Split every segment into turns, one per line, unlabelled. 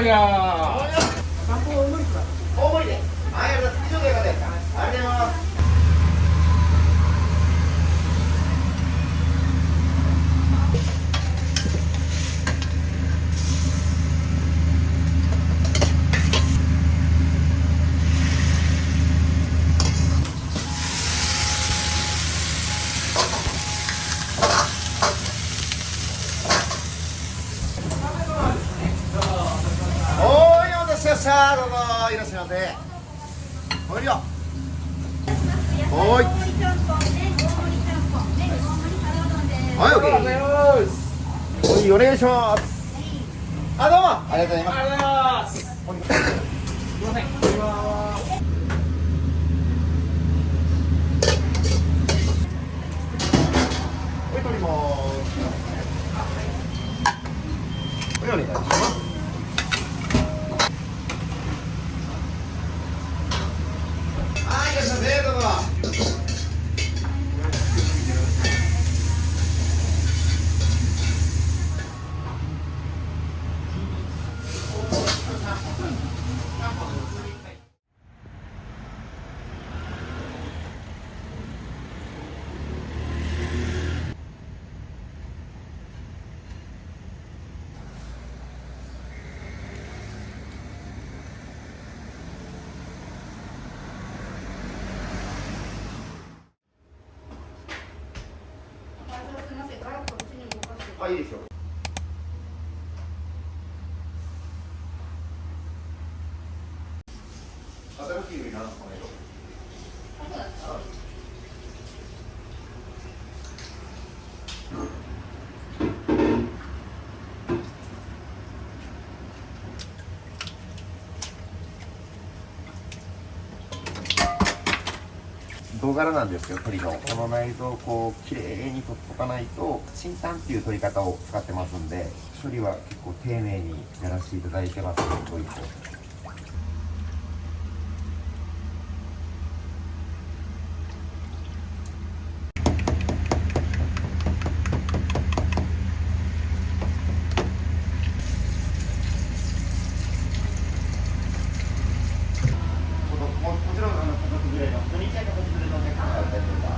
いや
大盛りで。はい、ありがとうございます。以上ということで。ありがとうございます。おーい、お待たせしました。どうぞいらっしゃいませ。おいりよ。おーい。はい、オッケー。おい、お願いします。あ、どうも。ありがとうございます。
ありがとうございます。すみません。
おい、取ります。おい、お願いします。はい、いらっしゃいませ。どうぞ。あ、いいですよ。新しいよりなんですかね。銅柄なんですよ、鳥の。この内臓をこう綺麗に取っとかないと、チンタンっていう取り方を使ってますんで、処理は結構丁寧にやらせていただいてます、ドイツ。もちろん家族連れの土日や家族連れのお客様だったりとか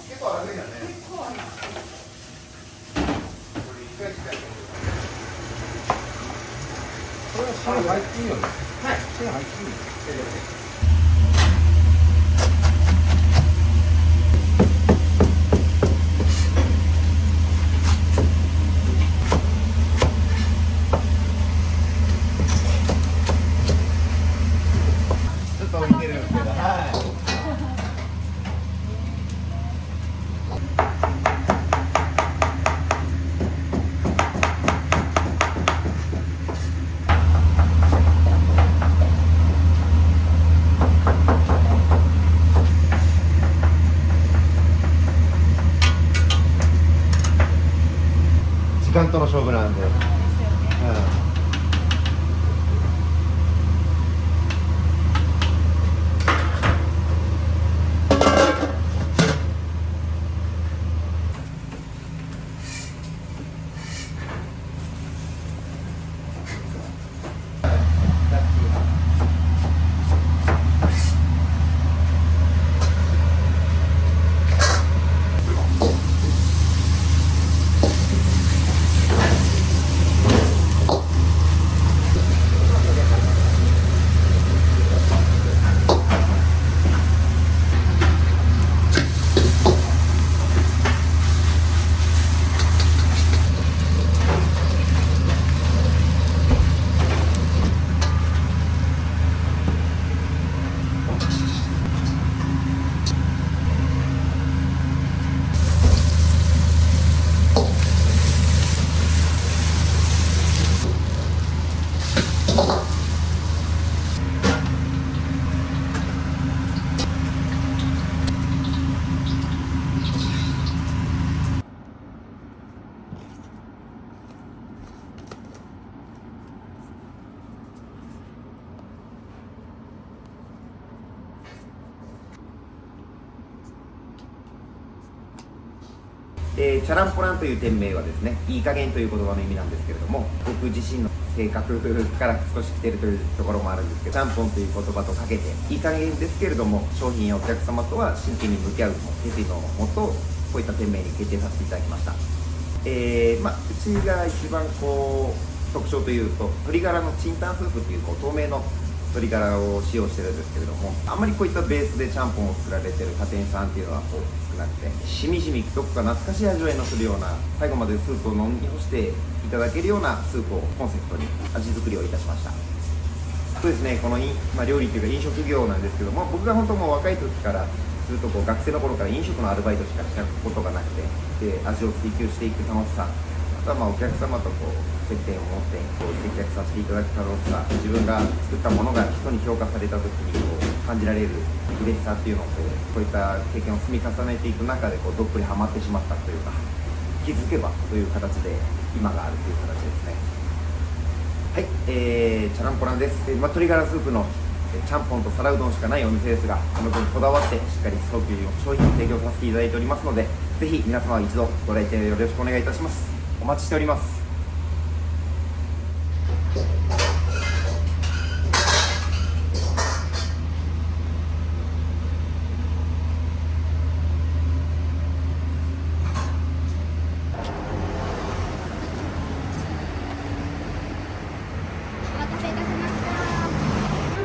結構楽だね。
これは芯入っていいよね。
はい。
芯入っていい。
ちょっと置いてるんですけど、はい。時間との勝負なんで。チャランポランという店名はですね、いい加減という言葉の意味なんですけれども、僕自身の性格から少し来てるというところもあるんですけど、ちゃんぽんという言葉とかけて、いい加減ですけれども、商品やお客様とは真剣に向き合う決意のもと、こういった店名に決定させていただきました。うちが一番特徴というと、鶏ガラのチンタンスープという透明の鶏ガラを使用してるんですけれども、あんまりこういったベースでちゃんぽんを作られてる家庭さんっていうのは少なくて、しみじみどこか懐かしい味わいのするような、最後までスープを飲み干していただけるようなスープをコンセプトに味作りをいたしました。そうですね、この料理というか飲食業なんですけども、僕が本当もう若い時からずっと学生の頃から飲食のアルバイトしかしたことがなくて、で味を追求していく楽しさ、あとはお客様と接点を持って接客させていただく楽しさ、自分が作ったものが人に評価された時に感じられる嬉しさっていうのをこういった経験を積み重ねていく中でどっぷりハマってしまったというか、気づけばという形で今があるという形ですね。はい、チャランポランです。鶏ガラスープのちゃんぽんと皿うどんしかないお店ですが、その分こだわってしっかり早期の商品を提供させていただいておりますので、ぜひ皆様一度ご来店よろしくお願いいたします。お待ちしております。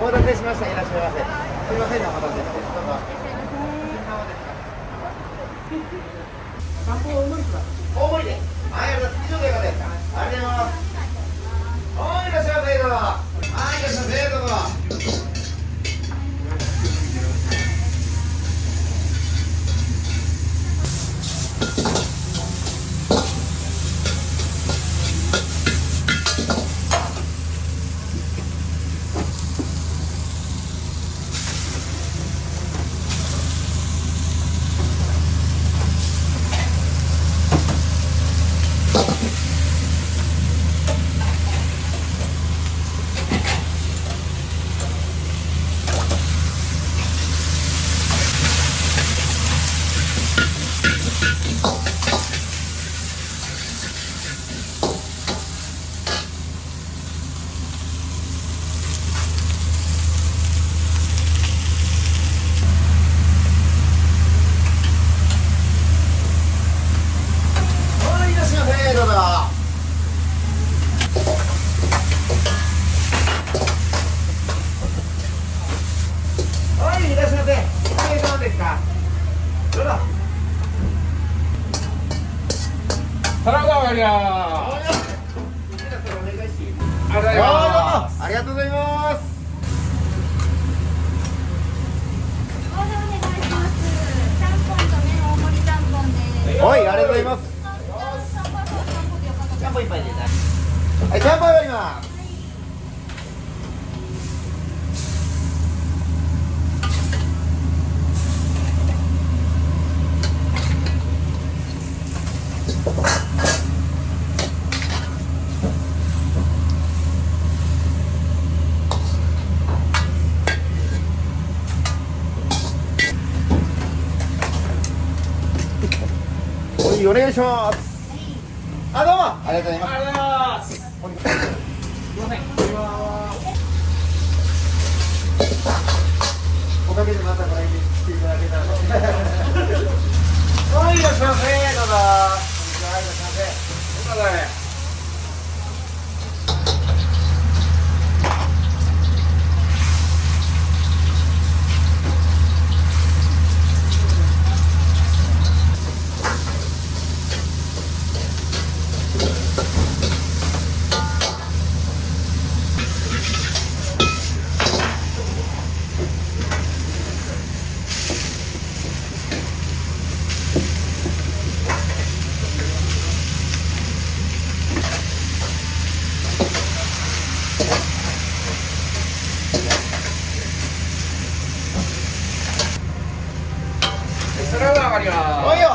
お待たせしました。いらっしゃいませ。すみませんね、お待たせして。どうぞ。大盛りで。はい、以上でよかったですか。ありがとうございます。はい、いらっしゃいませ。どうぞ。はい、いらっしゃいませ。どうぞ。
サラダ割りゃ
ありがとうございます。
オーダーお願いします。ちゃんぽんと麺大盛りちゃんぽんです。
はい、ありがとうございます。ちゃんぽん一杯で。はい、ちゃんぽんやります。お願いします。あ、どうもありがとうございます。
ありがとうございます。すいません。
おかげでまたご来店していただけたので
はい、いらっしゃいませ。どうぞ。こんにちは、いらっしゃいませ。どうぞ。サラダ上がります。
おいよ。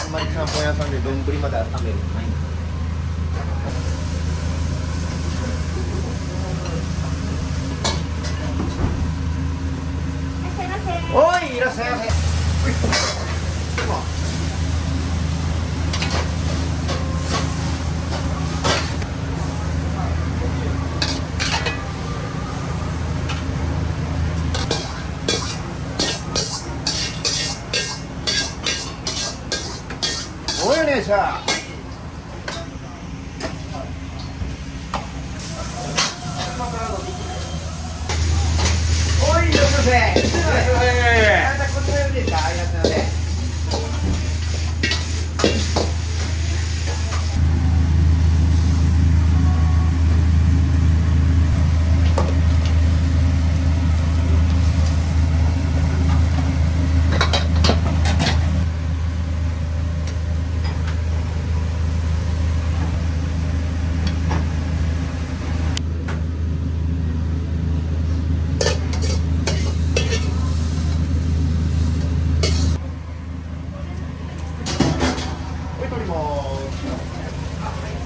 んまりちゃんぽん屋さんで丼まで温めるのないんですよ。おい、いらっしゃいませ。おい、お姉ちゃん。おい、いらっしゃいませ。あなたこちらよりですか。いらっしゃいませ。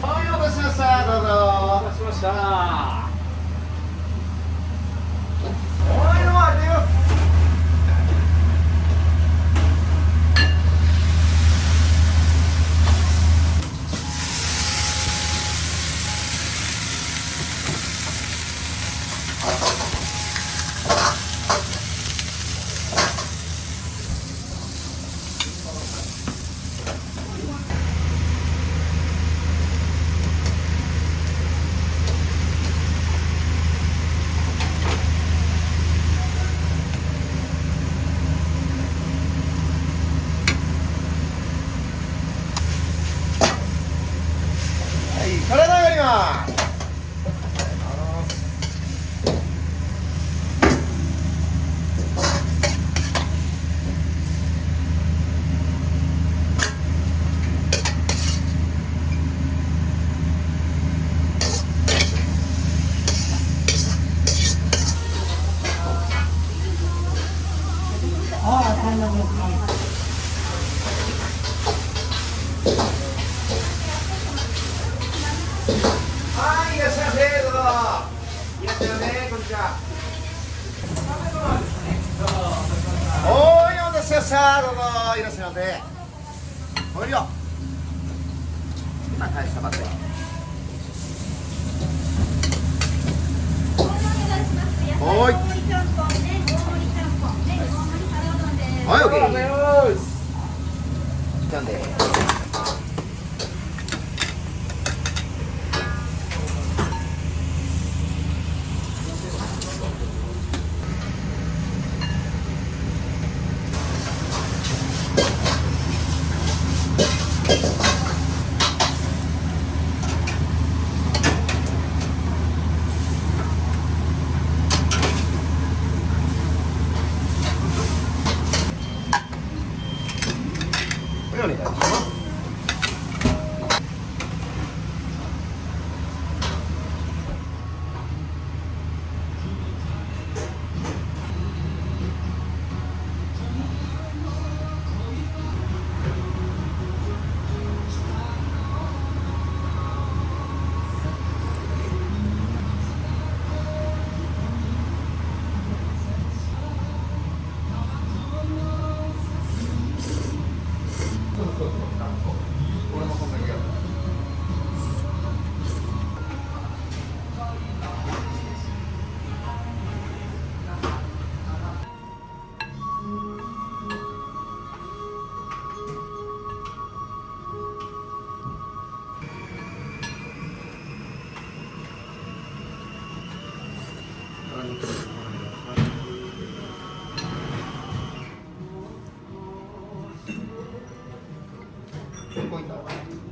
はい、お待たせしました。どうぞ。
お待たせしました。
おい、待てよ。体上がります。はい、いらっしゃいませ。どうぞ。いらっしゃいませ。こんにちは。おーい、お待たせしました。どうぞ。いらっしゃいませ。おいよ。今返したばっかり。おーい。はい、オッケー。なんで。お願いします。俺もそんな気がする。ポイント。